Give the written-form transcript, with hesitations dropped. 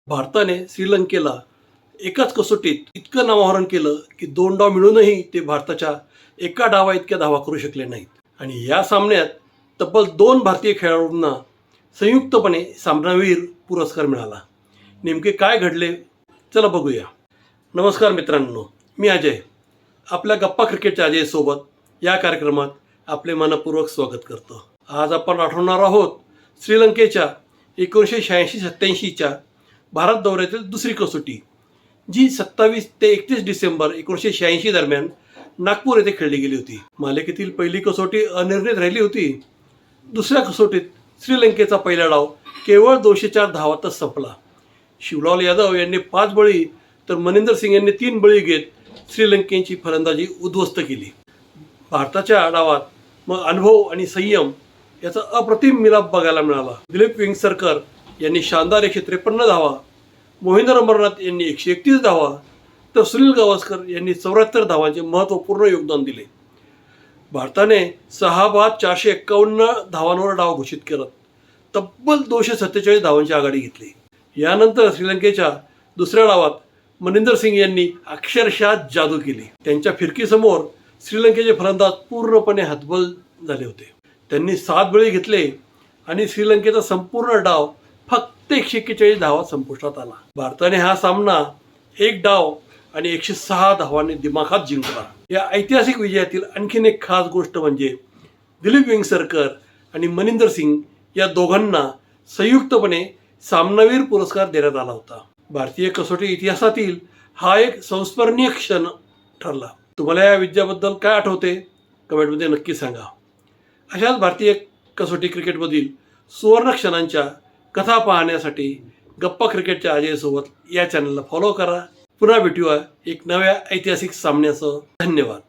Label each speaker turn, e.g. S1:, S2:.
S1: भारताने श्रीलंकेला एकाच कसोटीत इतकं नामोहरण केलं की 2 डाव मिळूनही ते भारताच्या एका डावा इतक्या धावा करू शकले नाहीत. आणि या सामन्यात तब्बल 2 भारतीय खेळाडूंना संयुक्तपणे सामनावीर पुरस्कार मिळाला. नेमके काय घडले चला बघूया. नमस्कार मित्रांनो, मी अजय. आपल्या गप्पा क्रिकेटच्या अजयसोबत या कार्यक्रमात आपले मनपूर्वक स्वागत करतो. आज आपण आठवणार आहोत श्रीलंकेच्या 1986-87च्या भारत दौऱ्यातील दुसरी कसोटी, जी 27 ते 31 डिसेंबर 1986 दरम्यान नागपूर येथे खेळली गेली होती. मालिकेतील पहिली कसोटी अनिर्णित राहिली होती. दुसऱ्या कसोटीत श्रीलंकेचा पहिला डाव केवळ 204 धावातच संपला. शिवलाल यादव यांनी 5 बळी तर मनिंदर सिंग यांनी 3 बळी घेत श्रीलंकेची फलंदाजी उद्ध्वस्त केली. भारताच्या डावात मग अनुभव आणि संयम याचा अप्रतिम मिलाप बघायला मिळाला. दिलीप वेंगसरकर यांनी शानदार 153 धावा, मोहिंदर अमरनाथ यांनी 131 धावा तर सुनील गावस्कर यांनी 74 धावांचे महत्त्वपूर्ण योगदान दिले. भारताने 6 बाद 451 धावांवर डाव घोषित करत तब्बल 247 धावांची आघाडी घेतली. यानंतर श्रीलंकेच्या दुसऱ्या डावात मनिंदर सिंग यांनी अक्षरशः जादू केली. त्यांच्या फिरकीसमोर श्रीलंकेचे फलंदाज पूर्णपणे हतबल झाले होते. त्यांनी 7 बळी घेतले आणि श्रीलंकेचा संपूर्ण डाव फक्त 141 धावात संपुष्टात आला. भारताने हा सामना 1 डाव आणि 106 धावांनी दिमाखात जिंकला. या ऐतिहासिक विजयातील आणखीन एक खास गोष्ट म्हणजे दिलीप वेंगसरकर आणि मनिंदर सिंग या दोघांना संयुक्तपणे सामनावीर पुरस्कार देण्यात आला होता. भारतीय कसोटी इतिहासातील हा एक संस्मरणीय क्षण ठरला. तुम्हाला या विजयाबद्दल काय आठवते कमेंटमध्ये नक्की सांगा. अशाच भारतीय कसोटी क्रिकेटमधील सुवर्ण क्षणांच्या कथा पाहण्यासाठी गप्पा क्रिकेटच्या अजयसोबत या चॅनलला फॉलो करा. पुन्हा भेटूया एक नव्या ऐतिहासिक सामन्यासह. धन्यवाद.